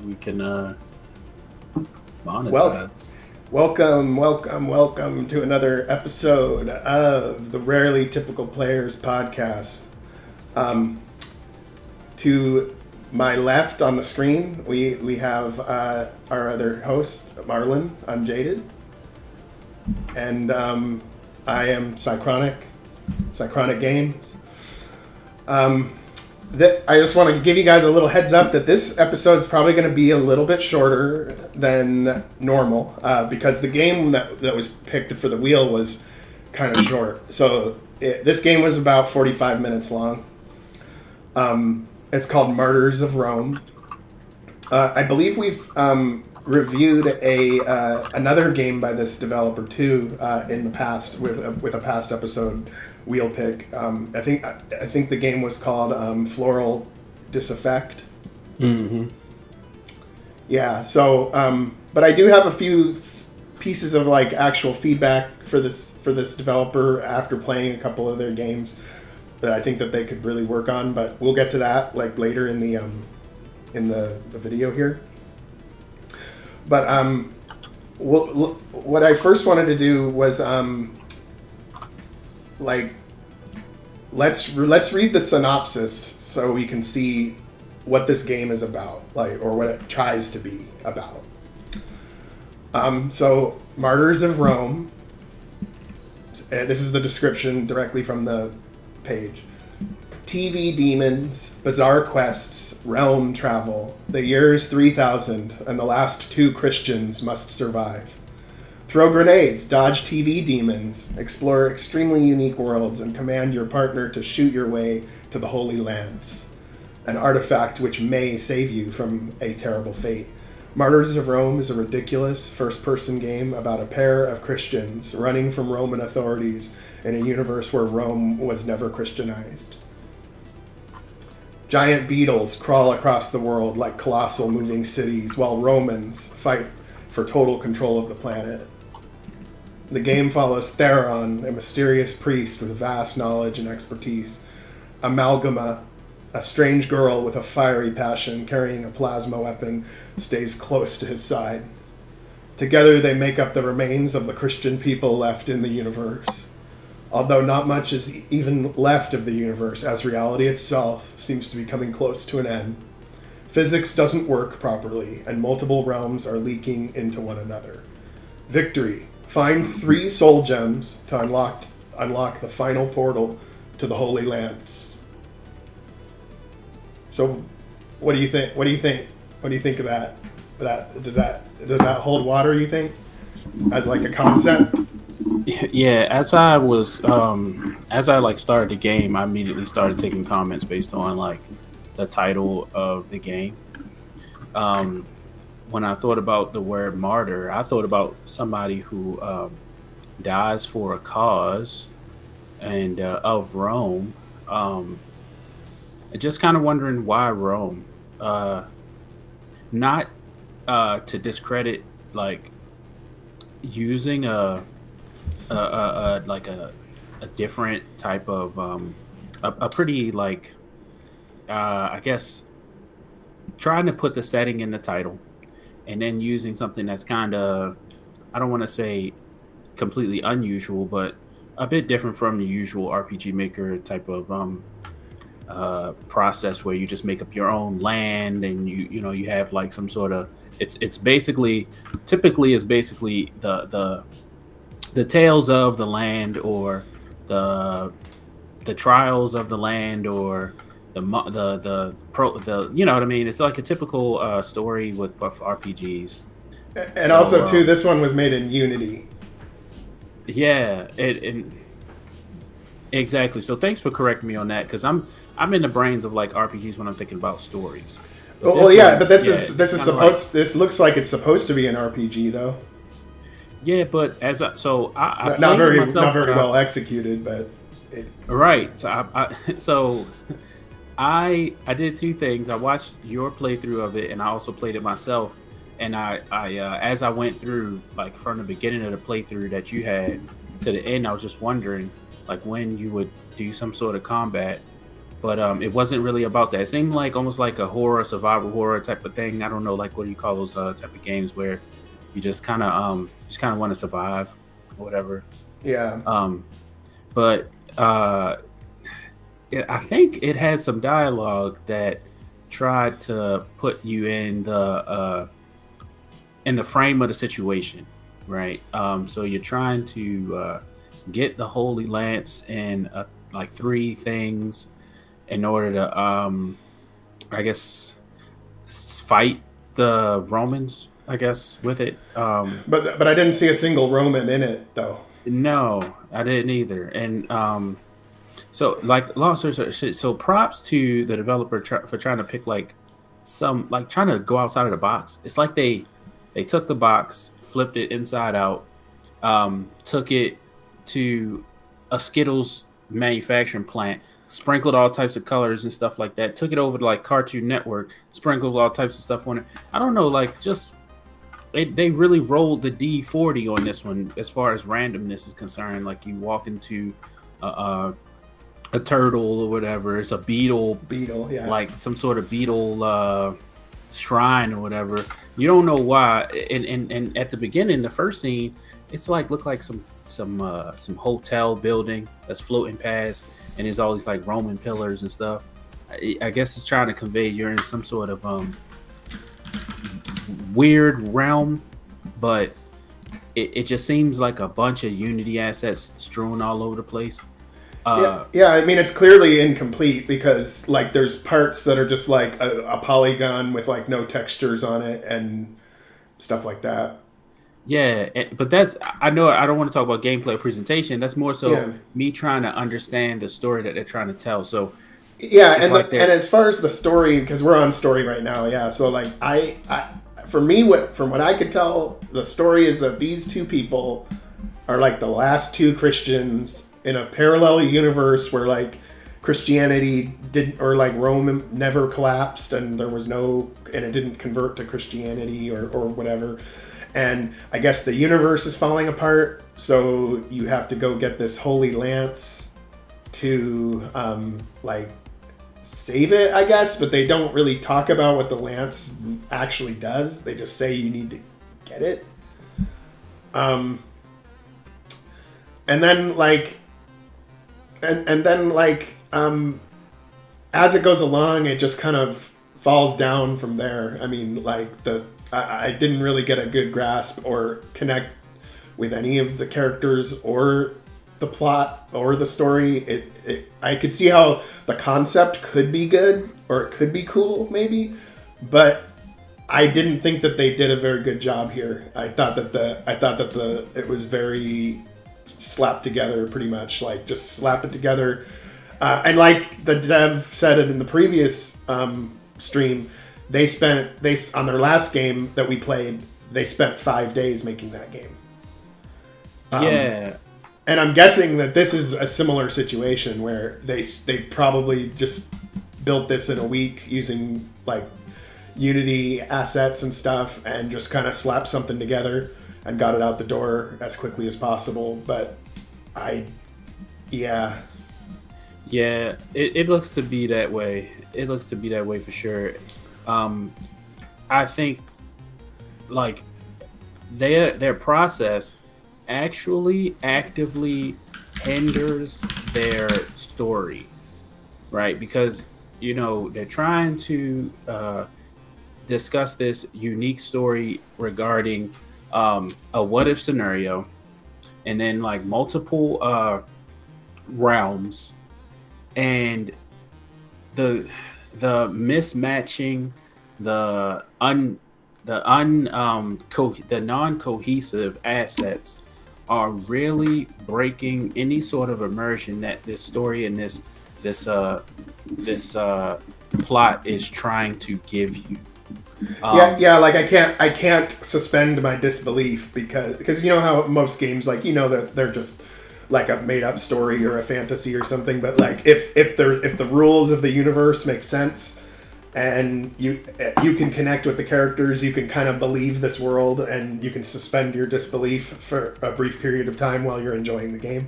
we can Well, monetize. welcome to another episode of the Rarely Typical Players podcast. Um, to my left on the screen, we have our other host, Marlon. I'm Jaded, and I am Sychronic Games. I just want to give you guys a little heads up that this episode is probably going to be a little bit shorter than normal because the game that was picked for the wheel was kind of short. So this game was about 45 minutes long. It's called Martyrs of Rome. I believe we've reviewed another game by this developer too in the past with a past episode wheel pick. I think the game was called Floral Disaffect. Mm-hmm. Yeah. So, but I do have a few pieces of like actual feedback for this developer after playing a couple of their games that I think that they could really work on. But we'll get to that like later in the video here. But what I first wanted to do was let's read the synopsis so we can see what this game is about, or what it tries to be about. So Martyrs of Rome. This is the description directly from the page. TV demons, bizarre quests, realm travel. The year is 3000, and the last two Christians must survive. Throw grenades, dodge TV demons, explore extremely unique worlds, and command your partner to shoot your way to the Holy Lands, an artifact which may save you from a terrible fate. Martyrs of Rome is a ridiculous first-person game about a pair of Christians running from Roman authorities in a universe where Rome was never Christianized. Giant beetles crawl across the world like colossal moving cities, while Romans fight for total control of the planet. The game follows Theron, a mysterious priest with vast knowledge and expertise. Amalgamia, a strange girl with a fiery passion carrying a plasma weapon, stays close to his side. Together they make up the remains of the Christian people left in the universe. Although not much is even left of the universe, as reality itself seems to be coming close to an end. Physics doesn't work properly, and multiple realms are leaking into one another. Victory. Find 3 soul gems to unlock the final portal to the Holy Lands. So, what do you think? What do you think of that? Does that hold water? You think, as like a concept? Yeah, as I was as I like started the game, I immediately started taking comments based on like the title of the game. When I thought about the word martyr, I thought about somebody who dies for a cause and of Rome. Just kind of wondering why Rome. Not to discredit like using a different type of a pretty like I guess trying to put the setting in the title and then using something that's kind of, I don't want to say completely unusual, but a bit different from the usual RPG Maker type of process where you just make up your own land and you have like some sort of it's basically typically is basically the tales of the land or the trials of the land or the you know what I mean. It's like a typical story with RPGs. And So also, too, this one was made in Unity. yeah, it exactly. So thanks for correcting me on that because I'm in the brains of like RPGs when I'm thinking about stories. But Well, this yeah, one, but this yeah, is it's kinda like, this looks like it's supposed to be an RPG, though. yeah, but I Not played it very myself, but well executed, but right. So I did 2 things. I watched your playthrough of it, and I also played it myself. And I as I went through, like from the beginning of the playthrough that you had to the end, I was just wondering, like when you would do some sort of combat, but it wasn't really about that. It seemed like almost like a horror, survival horror type of thing. I don't know, like what do you call those type of games where you just kind of want to survive or whatever. Yeah. But I think it had some dialogue that tried to put you in the frame of the situation, right? So you're trying to get the Holy Lance and like three things in order to, I guess, fight the Romans. I guess with it. But I didn't see a single Roman in it though. No, I didn't either. And so like long story short, so props to the developer for trying to pick like some like trying to go outside of the box. It's like they took the box, flipped it inside out, took it to a Skittles manufacturing plant, sprinkled all types of colors and stuff like that, took it over to like Cartoon Network, sprinkled all types of stuff on it. I don't know, like just they really rolled the D40 on this one as far as randomness is concerned. Like you walk into a turtle or whatever, it's a beetle, Yeah. like some sort of beetle shrine or whatever. You don't know why. And at the beginning, the first scene, it's like look like some hotel building that's floating past, and there's all these like Roman pillars and stuff. I guess it's trying to convey you're in some sort of weird realm, but it just seems like a bunch of Unity assets strewn all over the place. Yeah, I mean, it's clearly incomplete because like there's parts that are just like a polygon with like no textures on it and stuff like that. Yeah, but that's I know I don't want to talk about gameplay or presentation. That's more so me trying to understand the story that they're trying to tell. So yeah, and like and as far as the story, because we're on story right now, yeah. So like I for me, from what I could tell, the story is that these two people are like the last two Christians in a parallel universe where like Christianity didn't, or like Rome never collapsed and there was no, and it didn't convert to Christianity or whatever. And I guess the universe is falling apart. So you have to go get this Holy Lance to like save it, I guess. But they don't really talk about what the Lance actually does. They just say you need to get it. And then like, and then like, as it goes along, it just kind of falls down from there. I mean, like I didn't really get a good grasp or connect with any of the characters or the plot or the story. I could see how the concept could be good or it could be cool maybe, but I didn't think that they did a very good job here. I thought that it was very slapped together, pretty much like just slap it together. And like the dev said it in the previous stream, they on their last game that we played, they spent 5 days making that game. Yeah. And I'm guessing that this is a similar situation where they probably just built this in a week using like Unity assets and stuff and just kind of slapped something together and got it out the door as quickly as possible. But yeah, it looks to be that way. It looks to be that way for sure. I think like their process actually actively hinders their story, right? Because you know they're trying to discuss this unique story regarding a what if scenario, and then like multiple realms, and the mismatching, the non-cohesive assets are really breaking any sort of immersion that this story and this plot is trying to give you. Like I can't suspend my disbelief because you know how most games, like, you know, that they're just like a made up story or a fantasy or something, but like if the rules of the universe make sense and you can connect with the characters, you can kind of believe this world and you can suspend your disbelief for a brief period of time while you're enjoying the game.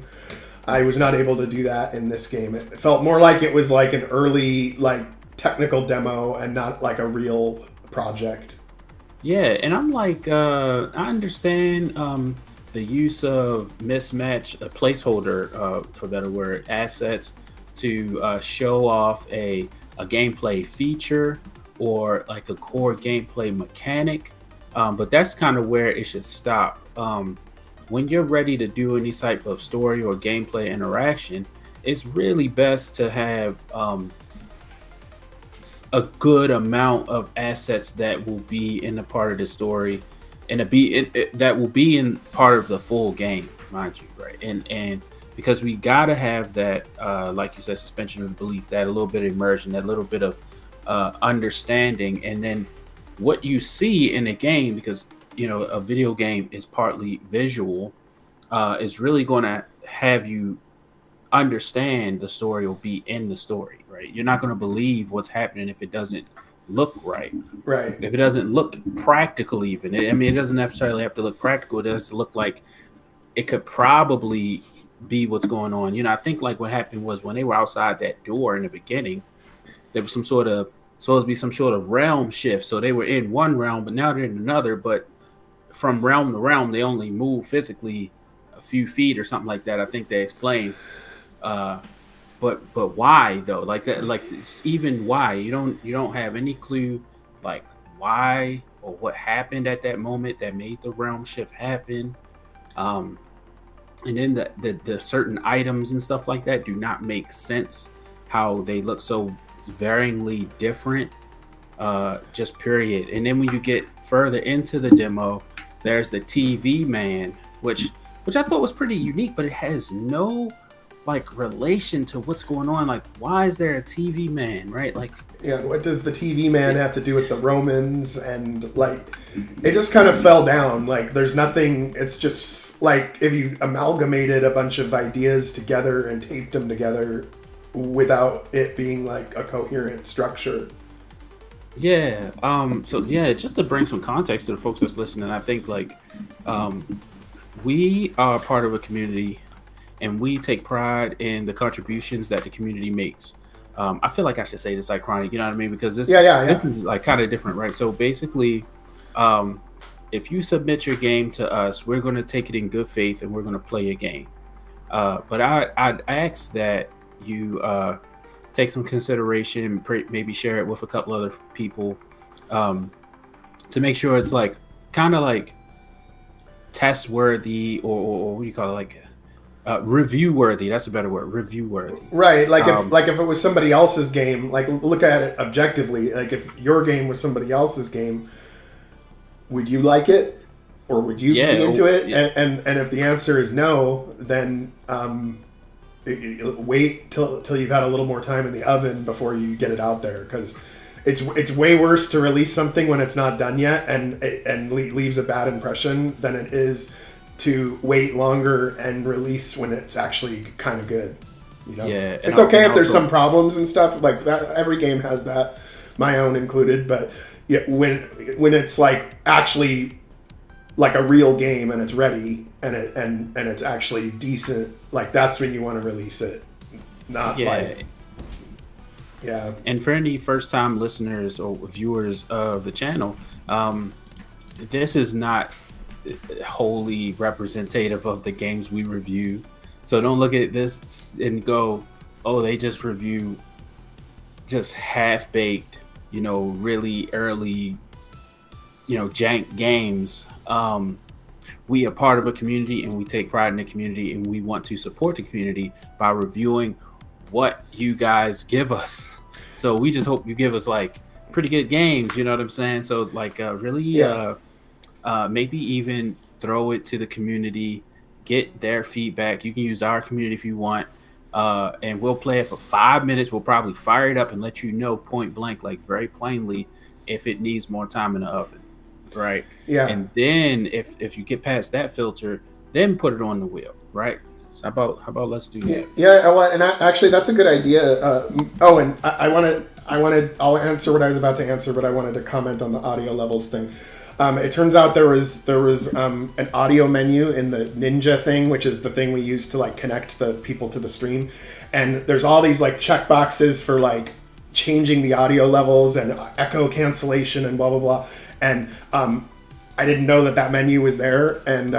I was not able to do that in this game. It felt more like it was like an early like technical demo and not like a real project. Yeah, and I'm like, I understand the use of mismatch, a placeholder, for better word, assets to show off a gameplay feature or like a core gameplay mechanic. But that's kind of where it should stop. When you're ready to do any type of story or gameplay interaction, it's really best to have a good amount of assets that will be in a part of the story and that will be in part of the full game, mind you, right? And because we gotta have that, like you said, suspension of belief, that a little bit of immersion, that little bit of understanding, and then what you see in a game, because a video game is partly visual, is really going to have you understand the story or be in the story, right? You're not going to believe what's happening if it doesn't look right. Right. If it doesn't look practical, even. I mean, it doesn't necessarily have to look practical. It does look like it could probably be what's going on. I think like what happened was when they were outside that door in the beginning, there was supposed to be some sort of realm shift. So they were in one realm, but now they're in another. But from realm to realm, they only move physically a few feet or something like that. I think they explained. But why though? Like that, like even why you don't have any clue, like why or what happened at that moment that made the realm shift happen. And then the certain items and stuff like that do not make sense. How they look so varyingly different, just period. And then when you get further into the demo, there's the TV man, which I thought was pretty unique, but it has no like relation to what's going on. Like, why is there a TV man, right? Like, yeah, what does the TV man have to do with the Romans? And like, it just kind of fell down. Like, there's nothing. It's just like if you amalgamated a bunch of ideas together and taped them together without it being like a coherent structure. Yeah. So yeah, just to bring some context to the folks that's listening, I think like we are part of a community, and we take pride in the contributions that the community makes. I feel like I should say this ironic, you know what I mean? Because this is like kind of different, right? So basically, if you submit your game to us, we're going to take it in good faith and we're going to play a game. But I'd ask that you take some consideration, maybe share it with a couple other people, to make sure it's like kind of like test worthy or what do you call it, like review worthy. That's a better word. Review worthy. Right. Like if it was somebody else's game, like look at it objectively. Like if your game was somebody else's game, would you like it, or would you be into it? Yeah. And if the answer is no, then wait till you've had a little more time in the oven before you get it out there, because it's way worse to release something when it's not done yet and leaves a bad impression than it is to wait longer and release when it's actually kind of good. Yeah, it's okay if there's some problems and stuff like that. Every game has that, my own included. But yeah, when it's like actually like a real game and it's ready and it's actually decent, like that's when you want to release it. Not like. Yeah. And for any first-time listeners or viewers of the channel, this is not wholly representative of the games we review. So don't look at this and go, oh, they just review just half-baked, really early, jank games. We are part of a community, and we take pride in the community, and we want to support the community by reviewing what you guys give us. So we just hope you give us like pretty good games, you know what I'm saying? So like really maybe even throw it to the community, get their feedback. You can use our community if you want, and we'll play it for 5 minutes. We'll probably fire it up and let you know point blank, like very plainly, if it needs more time in the oven, right? Yeah. And then if you get past that filter, then put it on the wheel, right? So how about let's do that? Yeah, and actually that's a good idea. And I'll answer what I was about to answer, but I wanted to comment on the audio levels thing. It turns out there was an audio menu in the Ninja thing, which is the thing we use to like connect the people to the stream, and there's all these like check boxes for like changing the audio levels and echo cancellation and blah blah blah, and I didn't know that menu was there, and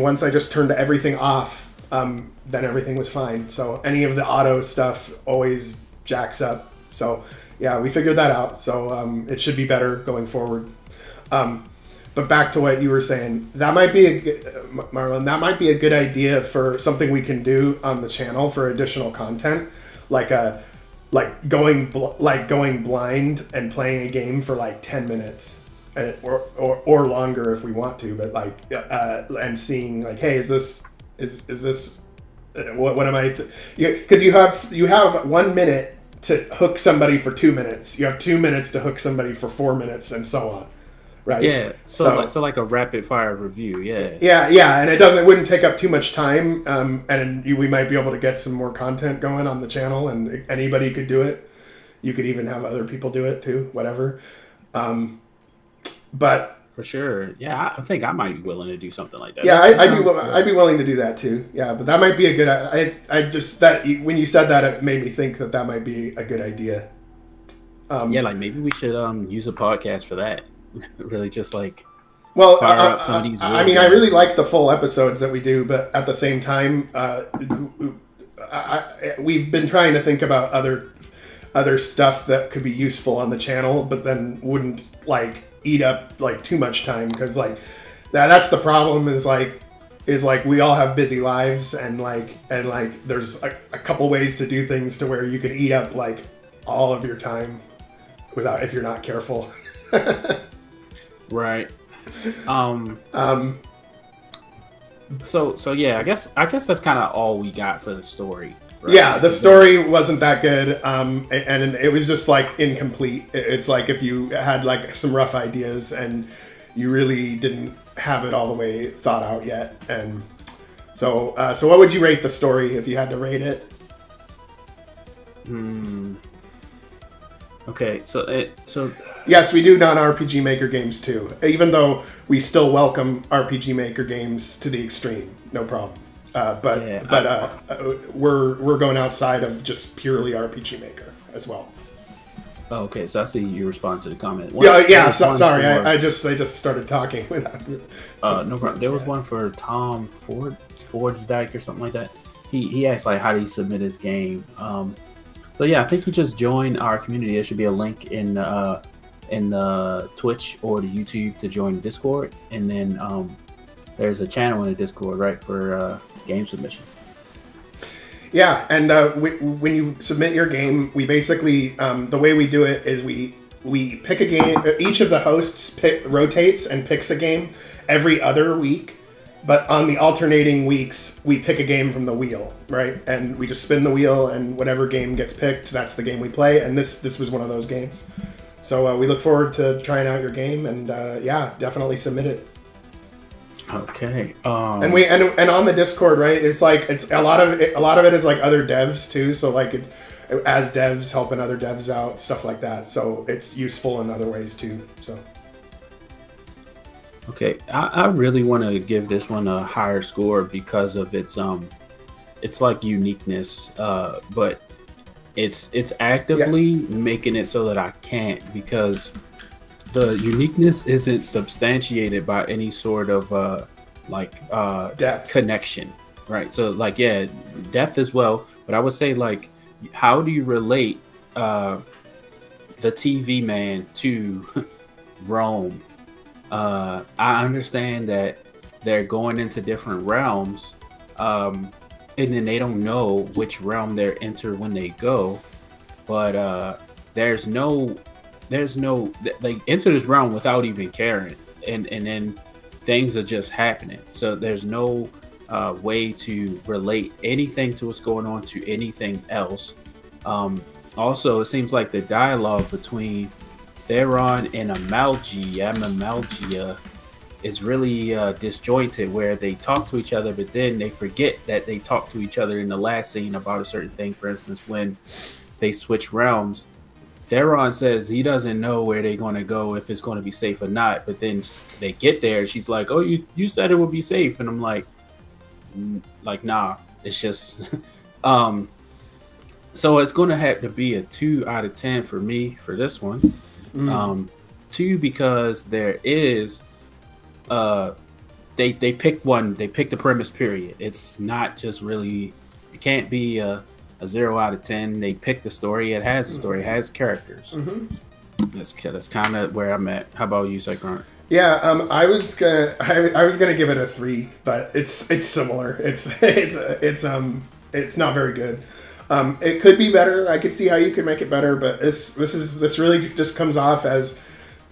once I just turned everything off, then everything was fine. So any of the auto stuff always jacks up. So yeah, we figured that out. So it should be better going forward. But back to what you were saying, that might be Marlon, that might be a good idea for something we can do on the channel for additional content, like going blind and playing a game for like 10 minutes. Or longer if we want to, but like and seeing like, hey, is this what am I? Because you have 1 minute to hook somebody for 2 minutes. You have 2 minutes to hook somebody for 4 minutes, and so on, right? Yeah. So like a rapid fire review. Yeah. Yeah, and it wouldn't take up too much time, and we might be able to get some more content going on the channel, and anybody could do it. You could even have other people do it too, whatever. But for sure, yeah, I think I might be willing to do something like that. Yeah, I'd be willing to do that too. Yeah, but that might be a good. I just when you said that, it made me think that might be a good idea. Yeah, like maybe we should use a podcast for that. Really, just like fire up some of these. I mean, I really like the full episodes that we do, but at the same time, we've been trying to think about other stuff that could be useful on the channel, but then wouldn't like eat up like too much time, because like that's the problem is like we all have busy lives, and there's a couple ways to do things to where you can eat up like all of your time without, if you're not careful. Right. So yeah, I guess that's kind of all we got for the story. Right? Yeah, the story wasn't that good, and it was just like incomplete. It's like if you had like some rough ideas and you really didn't have it all the way thought out yet. And so what would you rate the story if you had to rate it? Okay, so yes, we do non-RPG Maker games too, even though we still welcome RPG Maker games to the extreme, no problem. We're going outside of just purely RPG Maker as well. Oh, okay, so I see you respond to the comment. Sorry, I just started talking without. No problem. There was one for Tom Ford's Dyke or something like that. He asked like how do you submit his game. So yeah, I think you just join our community. There should be a link in the Twitch or the YouTube to join Discord, and then there's a channel in the Discord, right, for game submissions. Yeah, and when you submit your game, we basically the way we do it is we pick a game. Each of the hosts rotates and picks a game every other week, but on the alternating weeks, we pick a game from the wheel, right? And we just spin the wheel, and whatever game gets picked, that's the game we play. And this was one of those games. So we look forward to trying out your game, and yeah, definitely submit it. Okay. And on the Discord, right? It's a lot of it is like other devs too. So like as devs helping other devs out, stuff like that. So it's useful in other ways too. So. Okay, I really want to give this one a higher score because of its like uniqueness, but it's actively making it so that I can't, because the uniqueness isn't substantiated by any sort of depth connection, right? So like depth as well, but I would say like how do you relate the TV man to Rome? I understand that they're going into different realms, and then they don't know which realm they're enter when they go, but there's no they enter this realm without even caring, and then things are just happening. So there's no way to relate anything to what's going on to anything else. Also, it seems like the dialogue between Theron and Amalgamia is really disjointed, where they talk to each other, but then they forget that they talk to each other in the last scene about a certain thing. For instance, when they switch realms, Theron says he doesn't know where they're going to go, if it's going to be safe or not. But then they get there. She's like, "Oh, you said it would be safe," and I'm like, nah, it's just. um. So it's going to have to be a 2 out of 10 for me for this one. Um, 2 because there is they picked one. They picked the premise. Period. It's not just really. It can't be a 0 out of 10. They picked the story. It has a story. It has characters. That's kind of where I'm at. How about you, Cyclone? Yeah, I was gonna give it a 3, but it's similar. It's not very good. It could be better. I could see how you could make it better, but this really just comes off as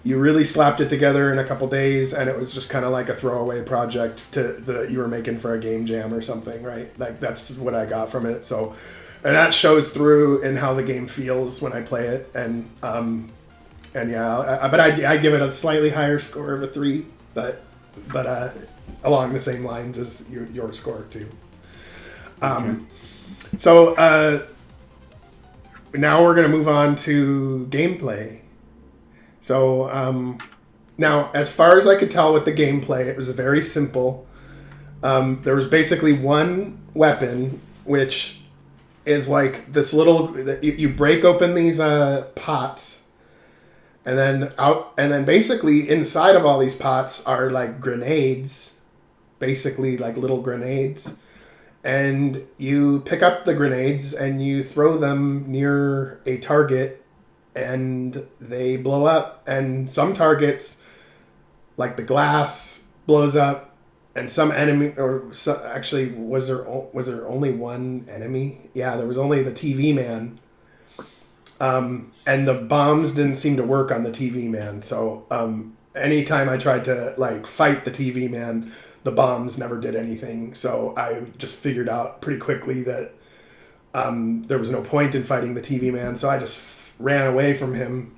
you really slapped it together in a couple days, and it was just kind of like a throwaway project that you were making for a game jam or something, right? Like that's what I got from it. So, and that shows through in how the game feels when I play it, and yeah, but I give it a slightly higher score of a 3, but along the same lines as your score too. Okay. So now we're going to move on to gameplay. So now, as far as I could tell with the gameplay, it was very simple. There was basically one weapon, which is like this little. You break open these pots, and then basically inside of all these pots are like grenades, basically like little grenades. And you pick up the grenades and you throw them near a target and they blow up. And some targets, like the glass, blows up. And some enemy, actually, was there only one enemy? Yeah, there was only the TV man. And the bombs didn't seem to work on the TV man. So anytime I tried to like fight the TV man, the bombs never did anything. So I just figured out pretty quickly that there was no point in fighting the TV man. So I just ran away from him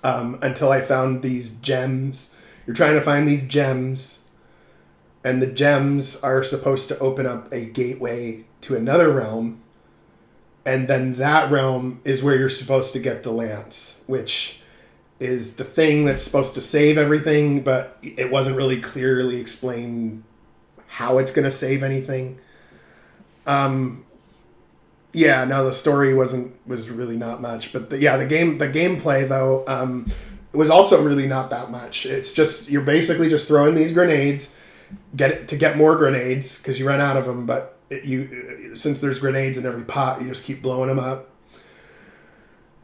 until I found these gems. You're trying to find these gems, and the gems are supposed to open up a gateway to another realm. And then that realm is where you're supposed to get the lance, which is the thing that's supposed to save everything, but it wasn't really clearly explained how it's going to save anything. Yeah, no, the story was really not much, but the gameplay though, it was also really not that much. It's just, you're basically just throwing these grenades, get more grenades because you run out of them, but since there's grenades in every pot, you just keep blowing them up.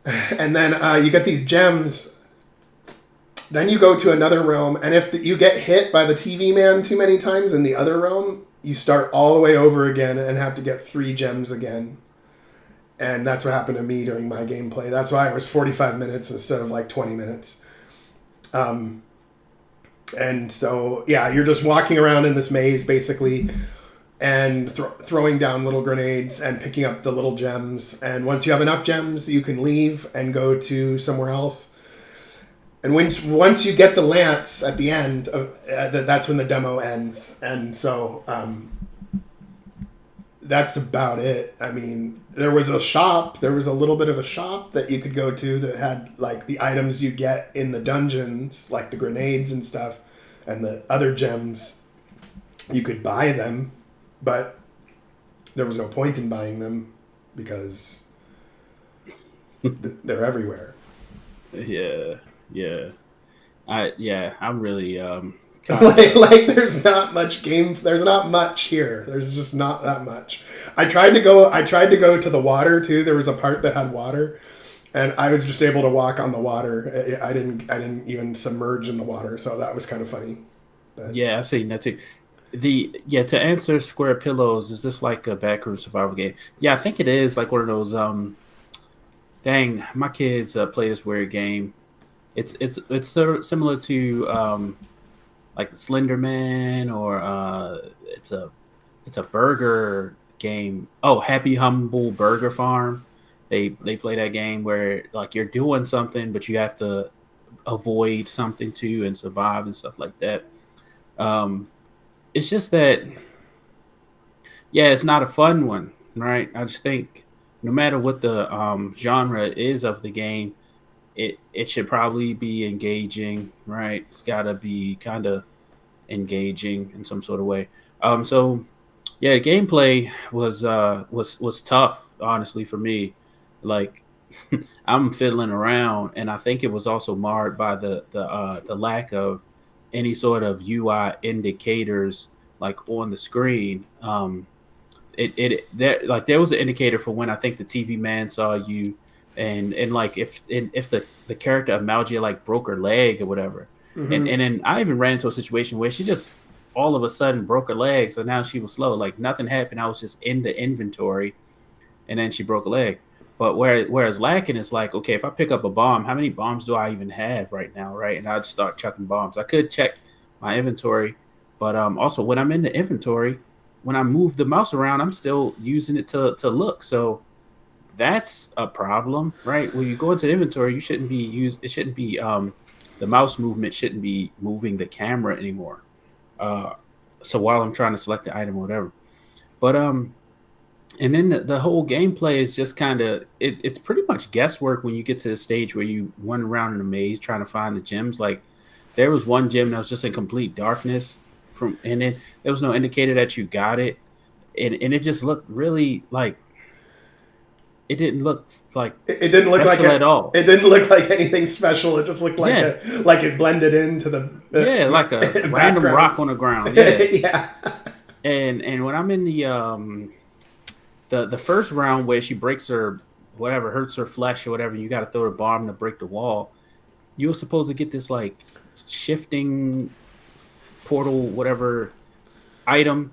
And then you get these gems. Then you go to another realm, and if you get hit by the TV man too many times in the other realm, you start all the way over again and have to get 3 gems again. And that's what happened to me during my gameplay. That's why it was 45 minutes instead of like 20 minutes. And so, yeah, you're just walking around in this maze, basically, and throwing down little grenades and picking up the little gems. And once you have enough gems, you can leave and go to somewhere else. And once you get the lance at the end, that's when the demo ends. And so that's about it. I mean, there was a little bit of a shop that you could go to that had like the items you get in the dungeons, like the grenades and stuff, and the other gems. You could buy them, but there was no point in buying them because they're everywhere. Yeah. I'm really like there's not much here. There's just not that much. I tried to go to the water too. There was a part that had water, and I was just able to walk on the water. I didn't even submerge in the water, so that was kind of funny. But. Yeah, I see that too. To answer Square Pillows, is this like a backroom survival game? Yeah, I think it is like one of those dang, my kids play this weird game. It's sort of similar to like Slenderman, or it's a burger game. Oh, Happy Humble Burger Farm. They play that game where like you're doing something, but you have to avoid something too and survive and stuff like that. It's just that, yeah, it's not a fun one, right? I just think no matter what the genre is of the game, it should probably be engaging, right? It's got to be kind of engaging in some sort of way. So yeah, gameplay was tough, honestly, for me. Like I'm fiddling around, and I think it was also marred by the lack of any sort of UI indicators like on the screen. There was an indicator for when I think the TV man saw you, and like if the character Amalgamia like broke her leg or whatever, Hmm. and then I even ran into a situation where she just all of a sudden broke her leg, so now she was slow, like nothing happened. I was just in the inventory, and then she broke a leg. But whereas lacking is like, okay, if I pick up a bomb, how many bombs do I even have right now, right? And I just start chucking bombs. I could check my inventory, but also when I'm in the inventory, when I move the mouse around, I'm still using it to look. So that's a problem, right? When you go into the inventory, you shouldn't be used. It shouldn't be the mouse movement shouldn't be moving the camera anymore. Uh, so while I'm trying to select the item or whatever, but and then the whole gameplay is just kind of it's pretty much guesswork when you get to the stage where you run around in a maze trying to find the gems. Like there was one gem that was just in complete darkness from, and then there was no indicator that you got it, and it just looked really like it didn't look like It didn't look like special at a. all. It didn't look like anything special. It just looked like Yeah, a like it blended into yeah, like a the random background. rock on the ground. Yeah, Yeah. and when I'm in the first round where she breaks her whatever hurts her flesh or whatever, you got to throw a bomb to break the wall. You were supposed to get this like shifting portal whatever item.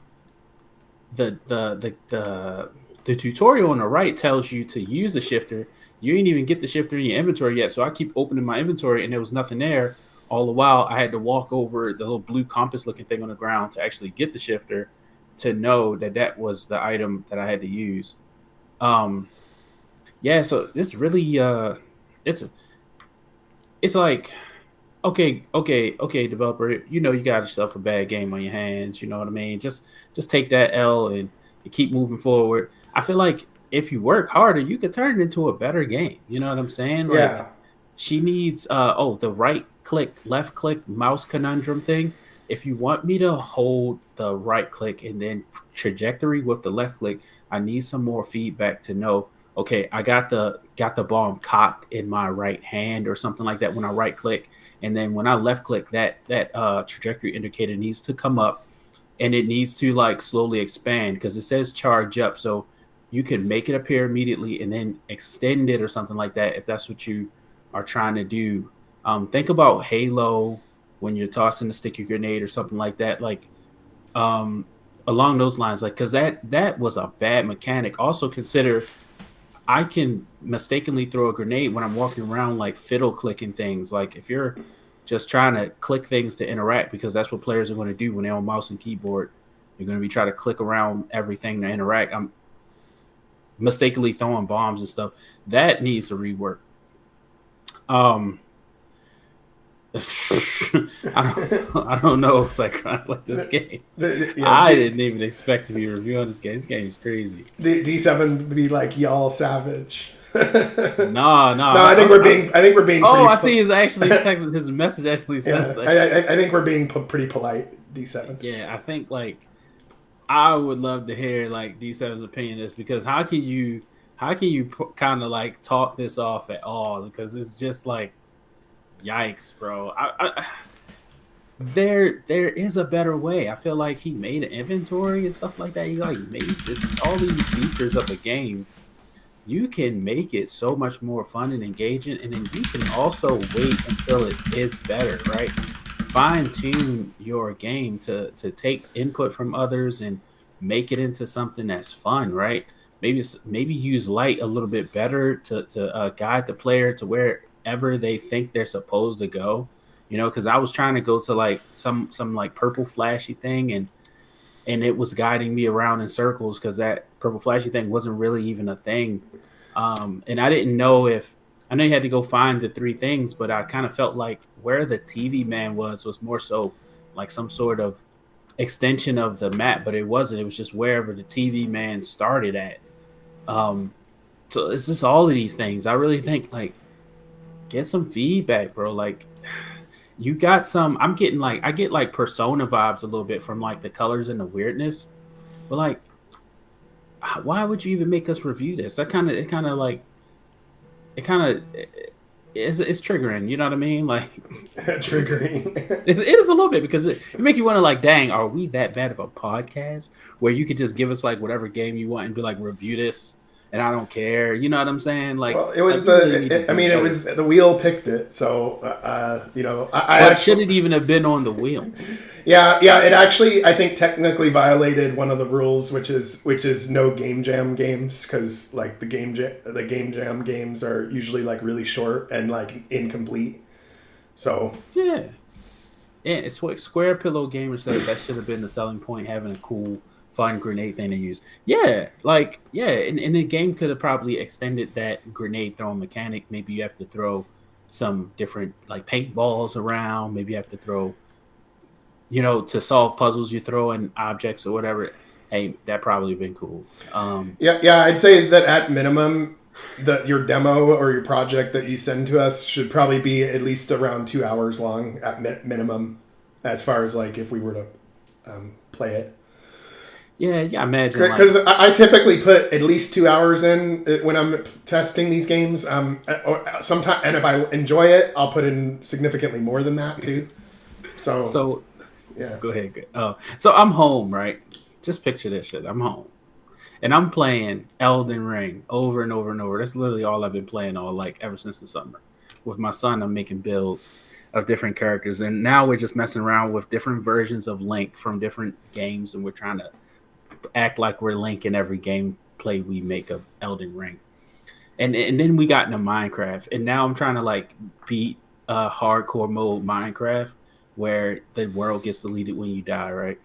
The tutorial on the right tells you to use the shifter. You ain't even get the shifter in your inventory yet, so I keep opening my inventory and there was nothing there. All the while, I had to walk over the little blue compass looking thing on the ground to actually get the shifter to know that that was the item that I had to use. Um, yeah, so this really it's it's like okay, developer, you know you got yourself a bad game on your hands, you know what I mean? Just take that L and keep moving forward. I feel like if you work harder, you could turn it into a better game. You know what I'm saying? Like Yeah. she needs the right click, left click mouse conundrum thing. If you want me to hold the right click and then trajectory with the left click, I need some more feedback to know, okay, I got the bomb cocked in my right hand or something like that when I right click, and then when I left click, that trajectory indicator needs to come up and it needs to like slowly expand because it says charge up, so you can make it appear immediately and then extend it or something like that if that's what you are trying to do. Think about Halo when you're tossing the sticky grenade or something like that, like um, along those lines, like because that was a bad mechanic. Also consider I can mistakenly throw a grenade when I'm walking around like fiddle clicking things. Like if you're just trying to click things to interact, because that's what players are going to do when they're on mouse and keyboard. You're going to be trying to click around everything to interact. I'm mistakenly throwing bombs and stuff. That needs to rework. Um, I don't know. It's like kind of like this game. Yeah. I didn't even expect to be reviewing this game. This game is crazy. D7 would be like y'all savage. No, no. No, I think we're being. I think we're being Oh, pretty. I see. His actually text. His message actually says Yeah, that. I think we're being pretty polite. D7. Yeah, I think like I would love to hear like D7's opinion is because how can you kind of like talk this off at all? Because it's just like yikes, bro. There is a better way. I feel like he made an inventory and stuff like that. He like made this, all these features of the game. You can make it so much more fun and engaging, and then you can also wait until it is better, right? Fine tune your game to take input from others and make it into something that's fun, right? Maybe use light a little bit better to guide the player to wherever they think they're supposed to go. You know, because I was trying to go to like some like purple flashy thing, and it was guiding me around in circles because that purple flashy thing wasn't really even a thing. And I didn't know if I know you had to go find the three things, but I kind of felt like where the TV man was more so like some sort of extension of the map, but it wasn't. It was just wherever the TV man started at. Um, So it's just all of these things. I really think like get some feedback, bro. Like you got some. I'm getting like I get like Persona vibes a little bit from like the colors and the weirdness, but like why would you even make us review this? That kind of it kind of like it kind of it's triggering. You know what I mean? Like Triggering. it is a little bit because it make you want to like, dang, are we that bad of a podcast where you could just give us like whatever game you want and be like review this and I don't care. You know what I'm saying? Like, well, it was like, really it was the wheel picked it. So I should it even have been on the wheel? Yeah. It actually, I think, technically violated one of the rules, which is no game jam games, because like the game jam games are usually like really short and like incomplete. So yeah, it's what Square Pillow Gamer said that should have been the selling point, having a cool, fun grenade thing to use. Yeah, and the game could have probably extended that grenade throwing mechanic. Maybe you have to throw some different like paintballs around. Maybe you have to throw, to solve puzzles, you throw in objects or whatever. Hey, that probably been cool. Yeah, I'd say that at minimum, your demo or your project that you send to us should probably be at least around 2 hours long at minimum, as far as like if we were to play it. Yeah, imagine. Because I typically put at least 2 hours in when I'm testing these games. Sometimes, and if I enjoy it, I'll put in significantly more than that too. So yeah. Go ahead. Oh, so I'm home, right? Just picture this shit. I'm home, and I'm playing Elden Ring over and over and over. That's literally all I've been playing ever since the summer. With my son, I'm making builds of different characters, and now we're just messing around with different versions of Link from different games, and we're trying to act like we're Link in every gameplay we make of Elden Ring. And then we got into Minecraft, and now I'm trying to like beat hardcore mode Minecraft, where the world gets deleted when you die, right?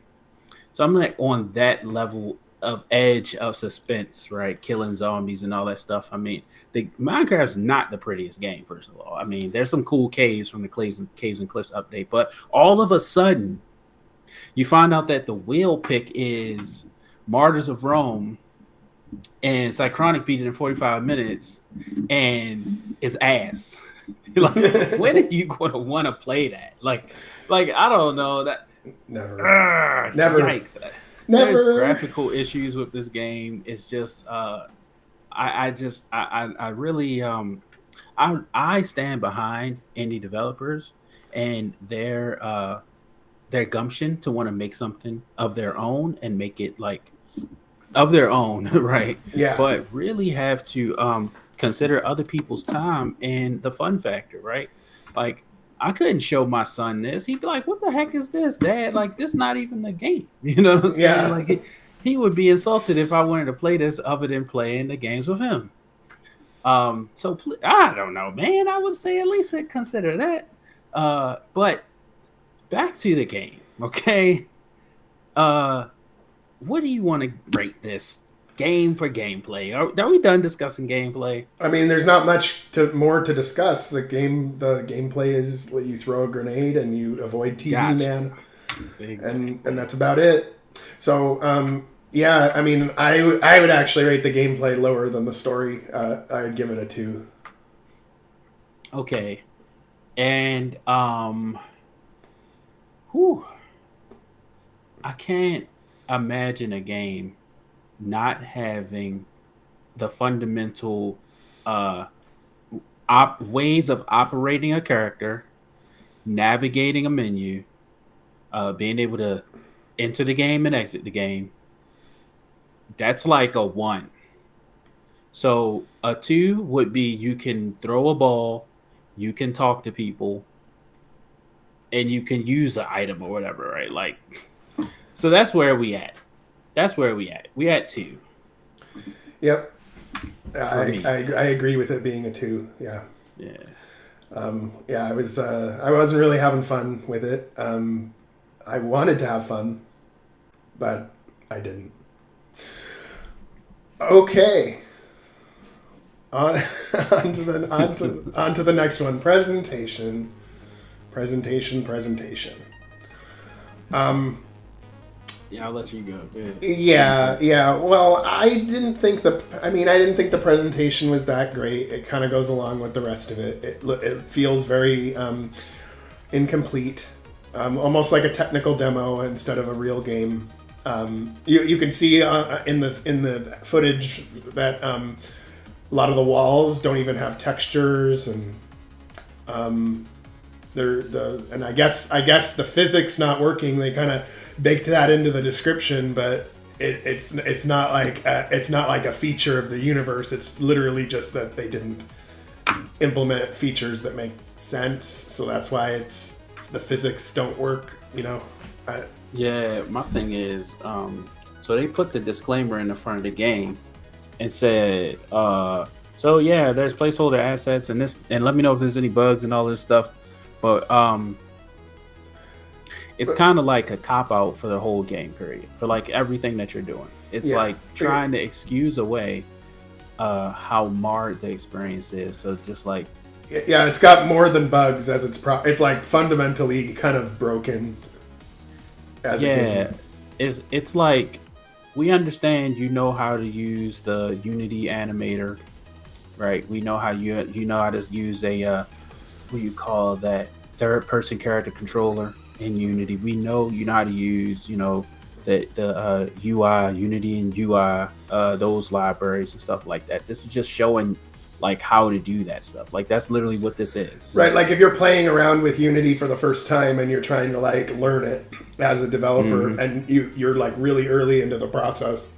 So I'm like on that level of edge of suspense, right? Killing zombies and all that stuff. I mean, Minecraft's not the prettiest game, first of all. I mean, there's some cool caves from the Caves and Cliffs update, but all of a sudden, you find out that the wheel pick is Martyrs of Rome, and Cychronic beat it in 45 minutes, and it's ass. Like, when are you going to want to play that? Like I don't know that. Never. Yikes. There's graphical issues with this game. It's just, I really, I stand behind indie developers and their gumption to want to make something of their own and make it like of their own, right? Yeah. But really have to consider other people's time and the fun factor, right? Like, I couldn't show my son this. He'd be like, "What the heck is this, Dad? Like, this not even the game." You know what I'm saying? Yeah. Like, he would be insulted if I wanted to play this other than playing the games with him. So I don't know, man. I would say at least consider that. But back to the game, okay? What do you want to rate this game for gameplay? Are we done discussing gameplay? I mean, there's not much more to discuss. The gameplay is you throw a grenade and you avoid TV man, exactly. and that's about it. So yeah, I mean, I would actually rate the gameplay lower than the story. I would give it a 2. Okay, and I can't imagine a game not having the fundamental ways of operating a character, navigating a menu, being able to enter the game and exit the game. That's like a 1. So a 2 would be you can throw a ball, you can talk to people, and you can use an item or whatever, right? Like, so that's where we at. We at 2. Yep. I agree with it being a 2. Yeah. Yeah. I wasn't really having fun with it. I wanted to have fun, but I didn't. Okay. On to the next one. Presentation. Yeah, I'll let you go. Good. Yeah. Well, I didn't think the presentation was that great. It kind of goes along with the rest of it. It feels very incomplete, almost like a technical demo instead of a real game. You can see in the footage that a lot of the walls don't even have textures, and and I guess the physics not working. They kind of baked that into the description, but it's not like a feature of the universe. It's literally just that they didn't implement features that make sense. So that's why the physics don't work. Yeah, my thing is, so they put the disclaimer in the front of the game and said, so yeah, there's placeholder assets and this, and let me know if there's any bugs and all this stuff. But it's kind of like a cop out for the whole game period, for like everything that you're doing. It's like trying to excuse away how marred the experience is. So just like, yeah, it's got more than bugs as it's like fundamentally kind of broken as a game. It's like, we understand you know how to use the Unity animator, right? We know how you know how to use a what you call that third person character controller in Unity. We know you know how to use the UI, Unity and UI, those libraries and stuff like that. This is just showing like how to do that stuff. Like that's literally what this is. Right, like if you're playing around with Unity for the first time and you're trying to like learn it as a developer, and you're like really early into the process.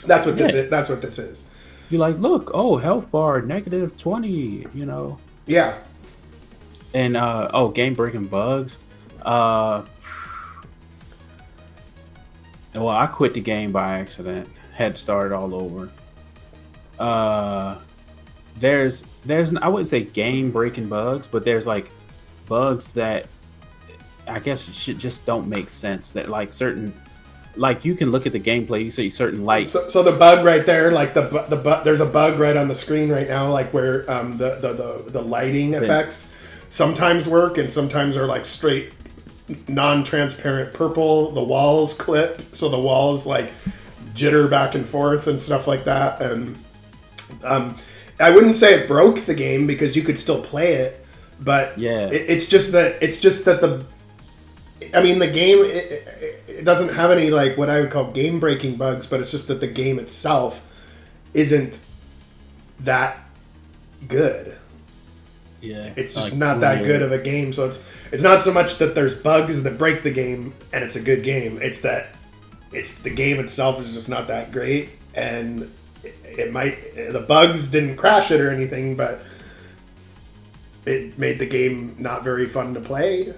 That's what this is. That's what this is. You're like, look, health bar -20, Yeah. And game breaking bugs. Well, I quit the game by accident. Had to start it all over. There's I wouldn't say game breaking bugs, but there's like bugs that I guess just don't make sense. That like certain, like you can look at the gameplay, you see certain light. So the bug right there, like there's a bug right on the screen right now, like where the lighting effects sometimes work and sometimes are like straight non-transparent purple. The walls clip, so the walls like jitter back and forth and stuff like that. And I wouldn't say it broke the game because you could still play it, but it's just that the game it doesn't have any like what I would call game breaking bugs, but it's just that the game itself isn't that good. Yeah, it's just not that good of a game. So it's not so much that there's bugs that break the game and it's a good game. It's that the game itself is just not that great, and the bugs didn't crash it or anything, but it made the game not very fun to play.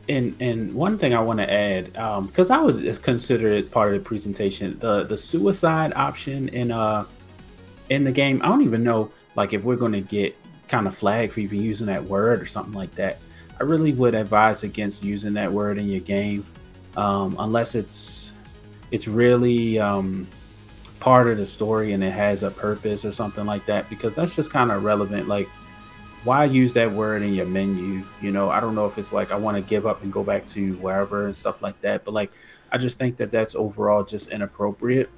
And one thing I want to add, because I would consider it part of the presentation, the suicide option in the game. I don't even know like if we're going to get kind of flagged for even using that word or something like that. I really would advise against using that word in your game, unless it's really part of the story and it has a purpose or something like that, because that's just kind of irrelevant. Like, why use that word in your menu? I don't know if it's like I want to give up and go back to wherever and stuff like that, but like I just think that that's overall just inappropriate.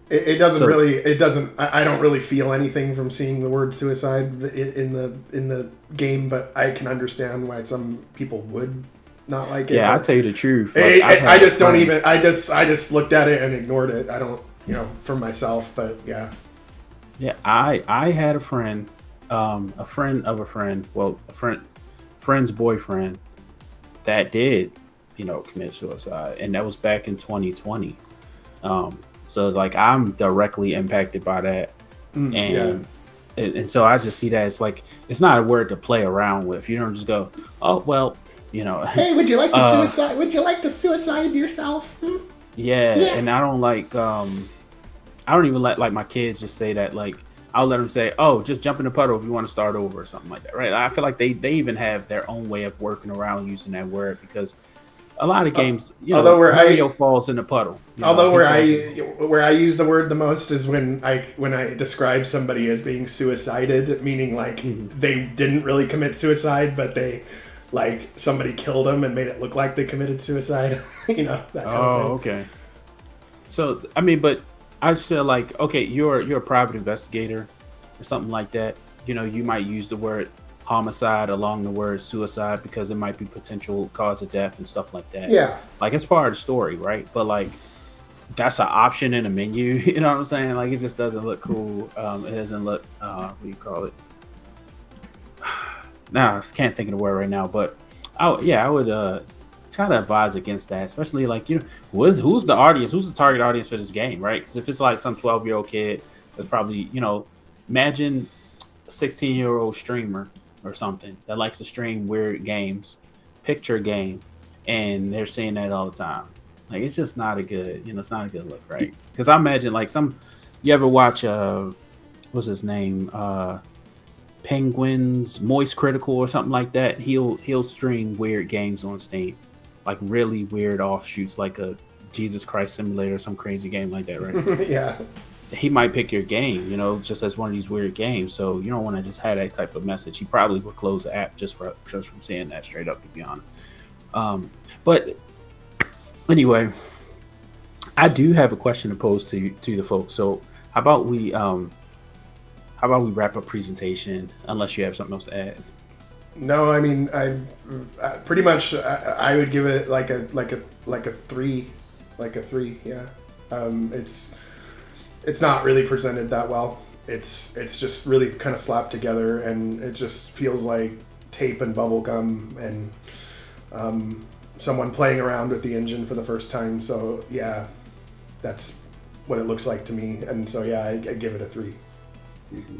It doesn't. I don't really feel anything from seeing the word suicide in the game, but I can understand why some people would not like it. Yeah, I'll tell you the truth. Like, I just looked at it and ignored it. I don't, for myself, but yeah. Yeah, I had a friend, a friend of a friend, well, friend's boyfriend that did, commit suicide, and that was back in 2020. So like I'm directly impacted by that, and so I just see that it's like it's not a word to play around with. You don't just go, oh well, Hey, would you like to suicide? Would you like to suicide yourself? Yeah, and I don't like I don't even let like my kids just say that. Like I'll let them say, oh, just jump in the puddle if you want to start over or something like that, right? I feel like they even have their own way of working around using that word, because a lot of games, Mario falls in the puddle. Where I use the word the most is when I describe somebody as being suicided, meaning like they didn't really commit suicide, but they like somebody killed them and made it look like they committed suicide. You know, that kind of thing. Okay. So I mean, but I feel like, okay, you're a private investigator or something like that. You know, you might use the word homicide along the word suicide because it might be potential cause of death and stuff like that. Yeah. Like it's part of the story, right? But like that's an option in a menu. You know what I'm saying? Like it just doesn't look cool. It doesn't look what do you call it? Nah, I can't think of the word right now. But I would try to advise against that, especially like, you know, who's the audience? Who's the target audience for this game, right? Because if it's like some 12-year-old kid that's probably, you know, imagine a 16-year-old streamer or something that likes to stream weird games, picture game, and they're seeing that all the time. Like it's just not a good, you know, it's not a good look, right? Because I imagine like you ever watch what's his name, Penguins Moist Critical or something like that. He'll stream weird games on Steam, like really weird offshoots, like a Jesus Christ Simulator or some crazy game like that, right? Yeah. He might pick your game, you know, just as one of these weird games. So you don't want to just have that type of message. He probably would close the app just from seeing that, straight up, to be honest. But anyway, I do have a question to pose to the folks. So how about we wrap up presentation? Unless you have something else to add. No, I mean, I pretty much I would give it like a 3, like a 3. Yeah. It's not really presented that well. It's just really kind of slapped together, and it just feels like tape and bubble gum and someone playing around with the engine for the first time. So yeah, that's what it looks like to me. And so yeah, I give it a 3.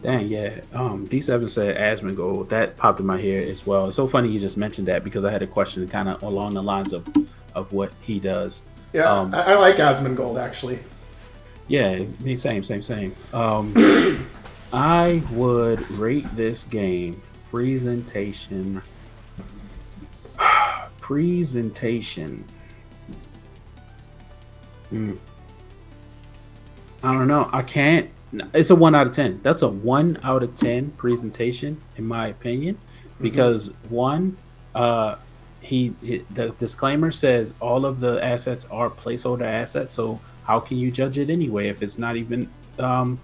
Dang, yeah. D7 said Asmongold. That popped in my head as well. It's so funny you just mentioned that because I had a question kind of along the lines of what he does. Yeah, I like Asmongold actually. Yeah, same. I would rate this game presentation. I don't know. I can't. It's a 1 out of 10. That's a 1 out of 10 presentation, in my opinion, because one, the disclaimer says all of the assets are placeholder assets. So how can you judge it anyway if it's not even what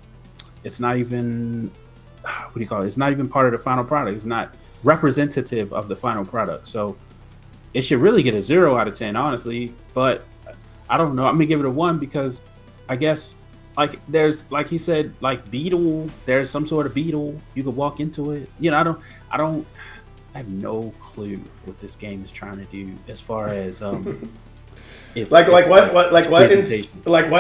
do you call it? It's not even part of the final product. It's not representative of the final product. So it should really get a 0 out of 10, honestly. But I don't know. I'm gonna give it a 1 because I guess like there's, like he said, like beetle. There's some sort of beetle. You could walk into it. You know, I have no clue what this game is trying to do as far as what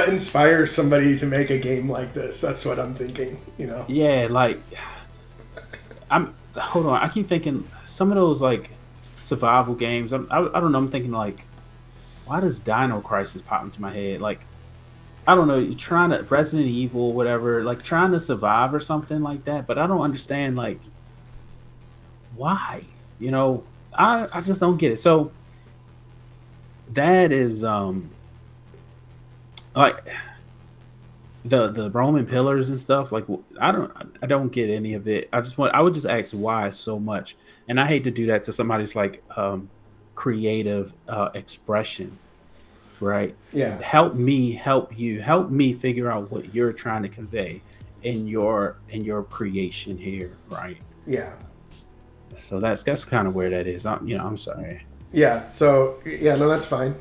inspires somebody to make a game like this? That's what I'm thinking. You know? Yeah, like hold on. I keep thinking some of those like survival games. I don't know. I'm thinking like, why does Dino Crisis pop into my head? Like, I don't know. You're trying to Resident Evil, whatever, like trying to survive or something like that. But I don't understand like why. You know, I just don't get it. So that is like the Roman pillars and stuff. Like I don't get any of it. I would just ask why so much. And I hate to do that to somebody's like creative expression. Right. Yeah. Help me help you. Help me figure out what you're trying to convey in your creation here. Right. Yeah. So that's kind of where that is. I'm sorry. Yeah. So yeah, no, that's fine.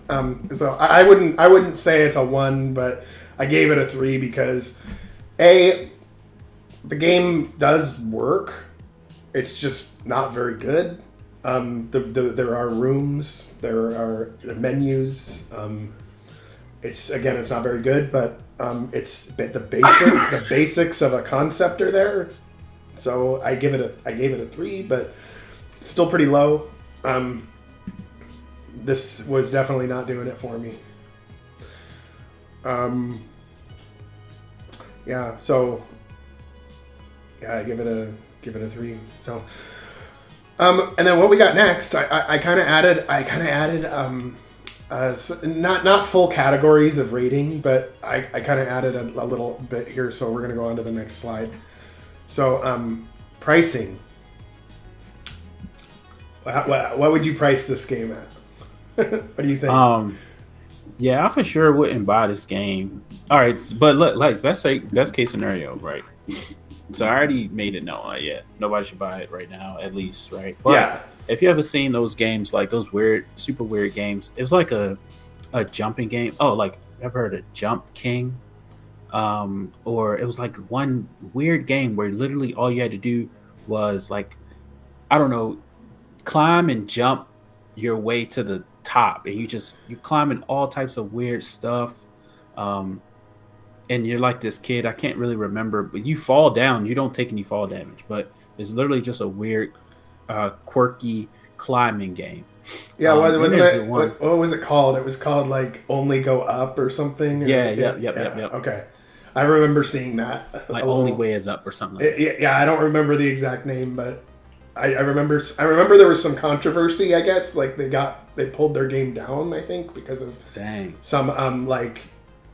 So I wouldn't say it's a 1, but I gave it a 3 because the game does work. It's just not very good. There are rooms, there are menus. It's not very good, but it's the basics of a concept are there. So I gave it a 3, but it's still pretty low. This was definitely not doing it for me. Yeah. So yeah, I give it a 3. So. And then what we got next, I kind of added not full categories of rating, but I kind of added a little bit here. So we're gonna go on to the next slide. So pricing. What would you price this game at? What do you think? Yeah, I for sure wouldn't buy this game. All right, but look, like let's say best case scenario, right? So I already made it known, like, yeah, nobody should buy it right now, at least, right? But Yeah. if you ever seen those games, like those weird, super weird games, it was like a jumping game. Oh, like ever heard of Jump King? Or it was like one weird game where literally all you had to do was like, I don't know, climb and jump your way to the top, and you climbing all types of weird stuff. Um, and you're like this kid. I can't really remember, but you fall down. You don't take any fall damage, but it's literally just a weird, quirky climbing game. Yeah, wasn't there's it? the one. What was it called? It was called like Only Go Up or something. Yeah, yep. Okay, I remember seeing that. Like only way is up or something. Like that. Yeah, I don't remember the exact name, but I remember. I remember there was some controversy. I guess like they pulled their game down. I think because of some like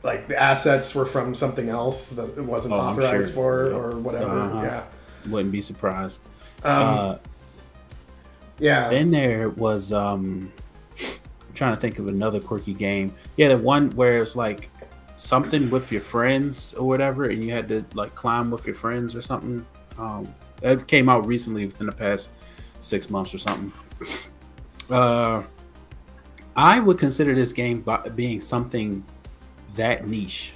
the assets were from something else that it wasn't authorized for or whatever. Yeah, wouldn't be surprised. Yeah. Then there was I'm trying to think of another quirky game. Yeah, the one where it's like something with your friends or whatever, and you had to like climb with your friends or something. That came out recently within the past 6 months or something. I would consider this game being something that niche.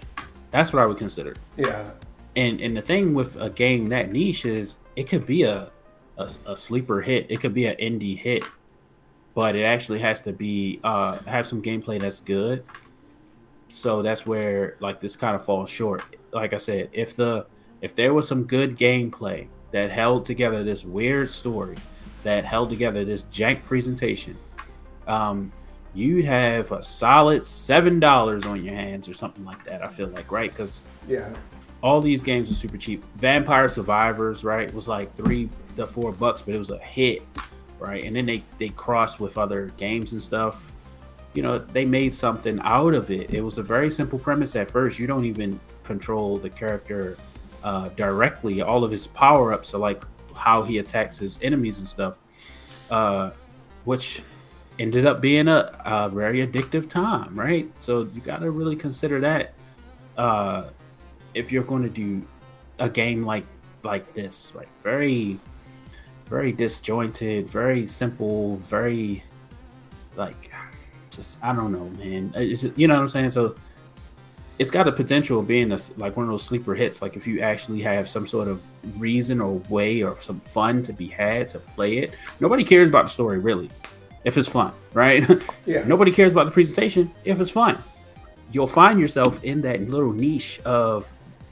That's what I would consider. Yeah. And the thing with a game that niche is it could be a sleeper hit. It could be an indie hit, but it actually has to be have some gameplay that's good. So that's where like this kind of falls short. Like I said, if there was some good gameplay that held together this weird story, that held together this jank presentation, you'd have a solid $7 on your hands or something like that. I feel like, right? Because all these games are super cheap. Vampire Survivors, right, was like $3 to $4, but it was a hit, right? And then they crossed with other games and stuff. You know, they made something out of it. It was a very simple premise at first. You don't even control the character directly. All of his power-ups are like how he attacks his enemies and stuff, which ended up being a very addictive time, right? So you got to really consider that if you're going to do a game like this, right? Very, very disjointed, very simple, very like just I don't know, man. It's, you know what I'm saying? So it's got the potential of being like one of those sleeper hits. Like if you actually have some sort of reason or way or some fun to be had to play it. Nobody cares about the story really, if it's fun, right? Yeah. Nobody cares about the presentation if it's fun. You'll find yourself in that little niche of,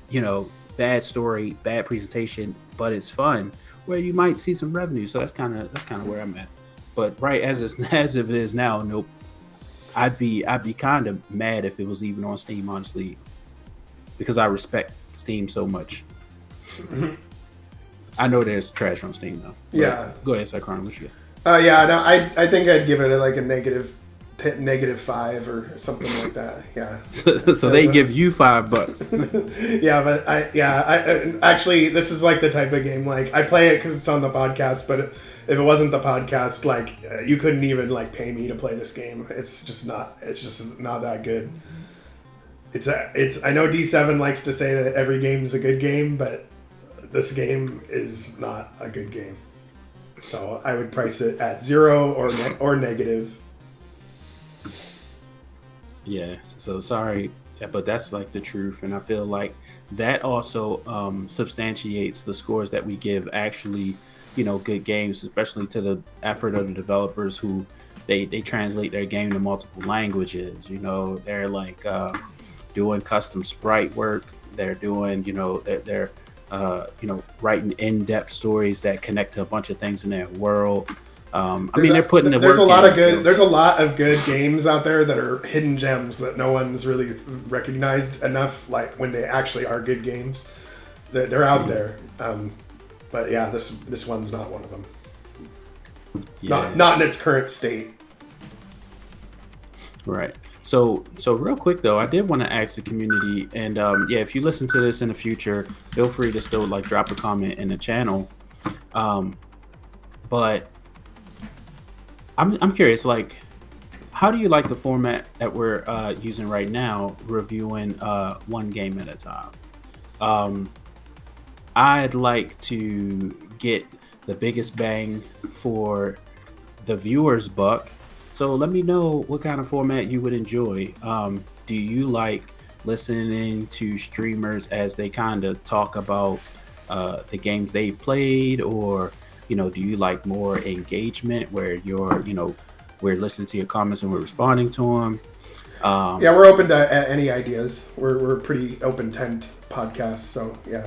you know, bad story, bad presentation, but it's fun, where you might see some revenue. So that's kind of where I'm at. But right as it is now, nope. I'd be kind of mad if it was even on Steam, honestly, because I respect Steam so much. Mm-hmm. I know there's trash on Steam though. Yeah. Go ahead, Cyclone. What you got? Yeah. No, I think I'd give it like a -5 or something like that. Yeah. So they give you $5. Yeah, but I actually this is like the type of game like I play it because it's on the podcast, but if it wasn't the podcast, like you couldn't even like pay me to play this game. It's just not that good. It's I know D7 likes to say that every game is a good game, but this game is not a good game. So I would price it at 0 or negative. Yeah, so sorry, but that's like the truth, and I feel like that also substantiates the scores that we give actually, you know, good games, especially to the effort of the developers who they translate their game to multiple languages. You know, they're like doing custom sprite work. They're doing, you know, they're writing in-depth stories that connect to a bunch of things in their world. They're putting the work in. There's a lot of good games out there that are hidden gems that no one's really recognized enough. Like when they actually are good games, they're out there. But yeah, this one's not one of them. Yeah. Not in its current state. Right. So real quick though, I did want to ask the community, and if you listen to this in the future, feel free to still like drop a comment in the channel. But I'm curious, like, how do you like the format that we're using right now, reviewing one game at a time? Um, I'd like to get the biggest bang for the viewer's buck. So let me know what kind of format you would enjoy. Do you like listening to streamers as they kind of talk about the games they played, or do you like more engagement where we're listening to your comments and we're responding to them? Yeah, we're open to any ideas. We're a pretty open tent podcast, so yeah.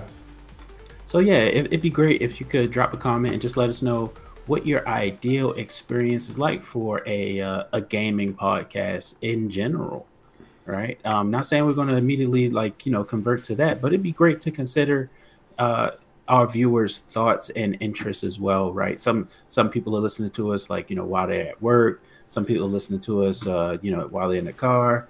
So yeah, it'd be great if you could drop a comment and just let us know what your ideal experience is like for a gaming podcast in general, right? Not saying we're going to immediately convert to that, but it'd be great to consider uh, our viewers' thoughts and interests as well, right? Some people are listening to us while they're at work. Some people are listening to us while they're in the car.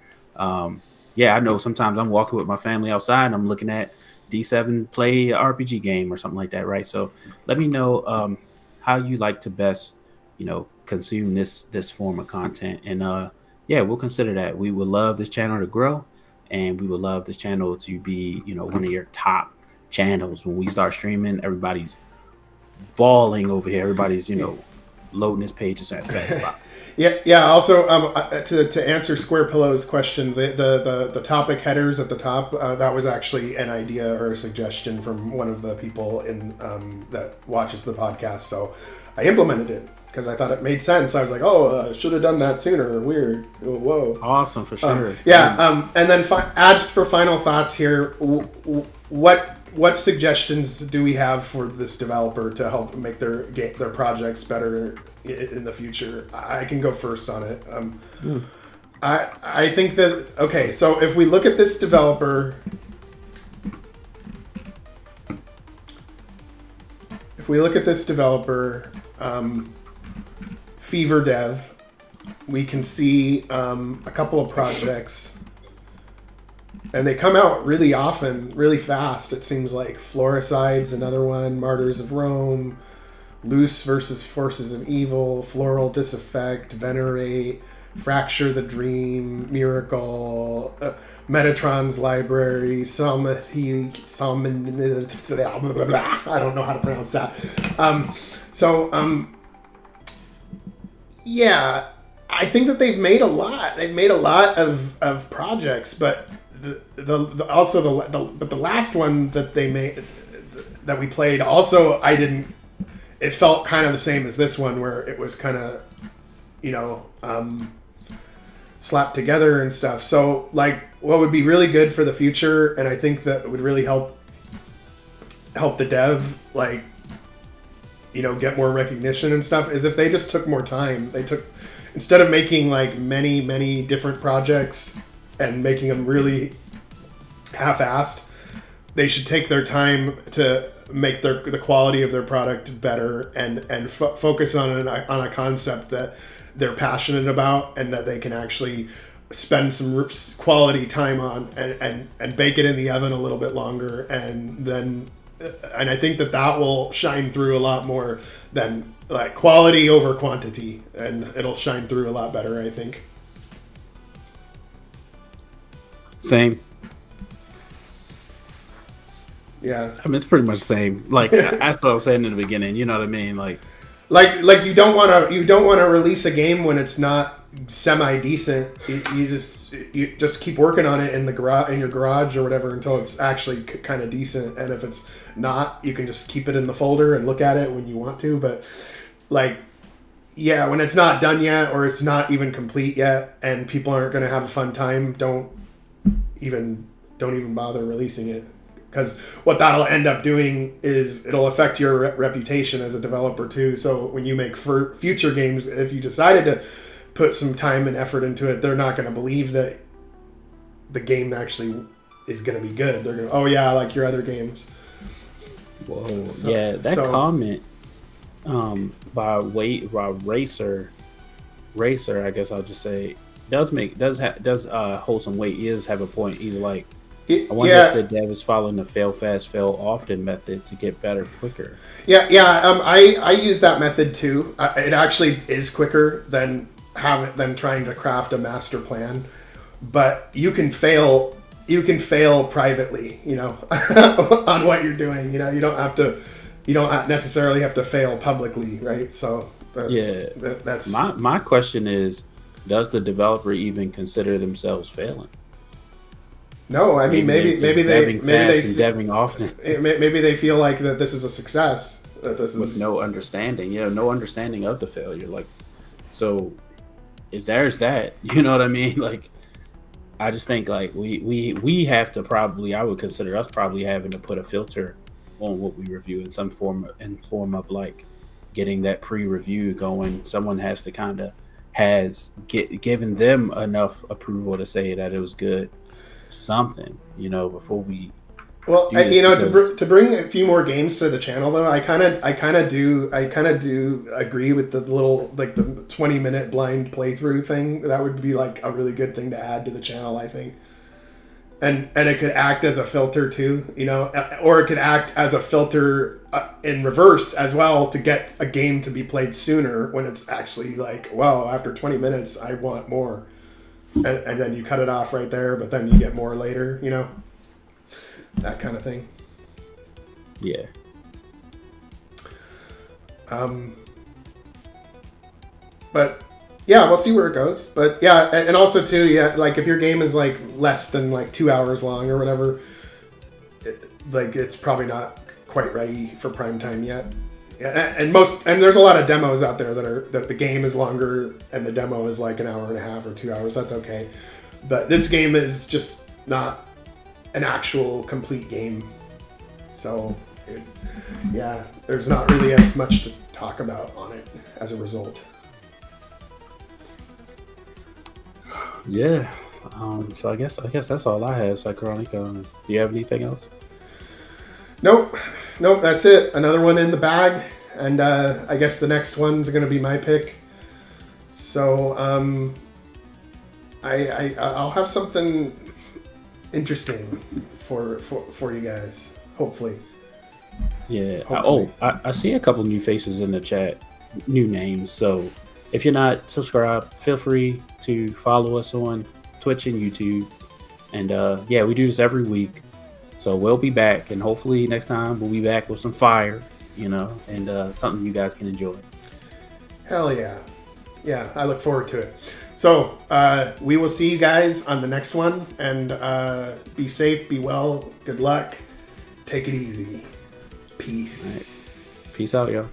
Yeah, I know sometimes I'm walking with my family outside and I'm looking at D7 play a RPG game or something like that, right? So let me know how you like to best, consume this form of content, and yeah, we'll consider that. We would love this channel to grow, and we would love this channel to be, one of your top channels. When we start streaming, everybody's bawling over here. Everybody's, loading this page at fast spot. Yeah. Also, to answer Square Pillow's question, the topic headers at the top, that was actually an idea or a suggestion from one of the people in that watches the podcast. So I implemented it because I thought it made sense. I was like, should have done that sooner. Weird. Whoa. Awesome, for sure. Yeah. And then as for final thoughts here, what suggestions do we have for this developer to help make their projects better in the future? I can go first on it. I think that, okay, so if we look at this developer, FeverDev, we can see a couple of projects. And they come out really often, really fast. It seems like Floricide's another one, Martyrs of Rome, Loose versus Forces of Evil, Floral Disaffect, Venerate, Fracture the Dream, Miracle, Metatron's Library, I don't know how to pronounce that. Yeah, I think that they've made a lot. They've made a lot of projects, but the last one that they made, that we played, also it felt kind of the same as this one, where it was kind of slapped together and stuff. So what would be really good for the future, and I think that would really help the dev get more recognition and stuff, is if they just took more time. Instead of making many different projects and making them really half-assed, they should take their time to make the quality of their product better and focus on a concept that they're passionate about and that they can actually spend some quality time on and bake it in the oven a little bit longer, and I think that will shine through a lot more than quality over quantity, and it'll shine through a lot better, I think. Same. Yeah. I mean, it's pretty much the same. That's what I was saying in the beginning. You know what I mean? Like you don't want to release a game when it's not semi decent. You just keep working on it in your garage or whatever until it's actually kind of decent. And if it's not, you can just keep it in the folder and look at it when you want to. But when it's not done yet, or it's not even complete yet, and people aren't going to have a fun time, don't even bother releasing it. Because what that'll end up doing is it'll affect your reputation as a developer too. So when you make future games, if you decided to put some time and effort into it, they're not going to believe that the game actually is going to be good. They're going to, oh yeah, like your other games. Whoa, that comment by Racer, I guess I'll just say, does hold some weight. He does have a point. He's like, I wonder if the dev is following the fail fast, fail often method to get better quicker. Yeah. I use that method too. It actually is quicker than trying to craft a master plan, but you can fail. You can fail privately, on what you're doing. You don't necessarily have to fail publicly, right? So that's my question is, does the developer even consider themselves failing? No, I mean maybe deving often. Maybe they feel like that this is a success. That this with is no understanding, no understanding of the failure. Like, so if there's that, you know what I mean? Like, I just think like we have to probably, I would consider us probably having to put a filter on what we review in some form of like getting that pre-review going. Someone has to kind of given them enough approval to say that it was good. Something, before we. Well, to bring a few more games to the channel, though, I kind of do agree with the little, like, the 20-minute blind playthrough thing. That would be like a really good thing to add to the channel, I think. And it could act as a filter too, or it could act as a filter in reverse as well, to get a game to be played sooner when it's actually like, wow, after 20 minutes, I want more. And then you cut it off right there, but then you get more later, that kind of thing. Yeah. But yeah, we'll see where it goes. But yeah, and also too, yeah, like if your game is like less than like 2 hours long or whatever, it's probably not quite ready for prime time yet. Yeah, and there's a lot of demos out there that the game is longer and the demo is like an hour and a half or 2 hours. That's okay, but this game is just not an actual complete game. So, there's not really as much to talk about on it as a result. Yeah. So I guess that's all I have, Psychronic. Do you have anything else? Nope, that's it. Another one in the bag, and I guess the next one's going to be my pick. So I'll have something interesting for you guys, hopefully. Yeah. Hopefully. I see a couple new faces in the chat, new names. So if you're not subscribed, feel free to follow us on Twitch and YouTube. And we do this every week. So we'll be back, and hopefully next time we'll be back with some fire, and something you guys can enjoy. Hell yeah. Yeah, I look forward to it. So we will see you guys on the next one, and be safe, be well, good luck, take it easy. Peace. Right. Peace out, y'all.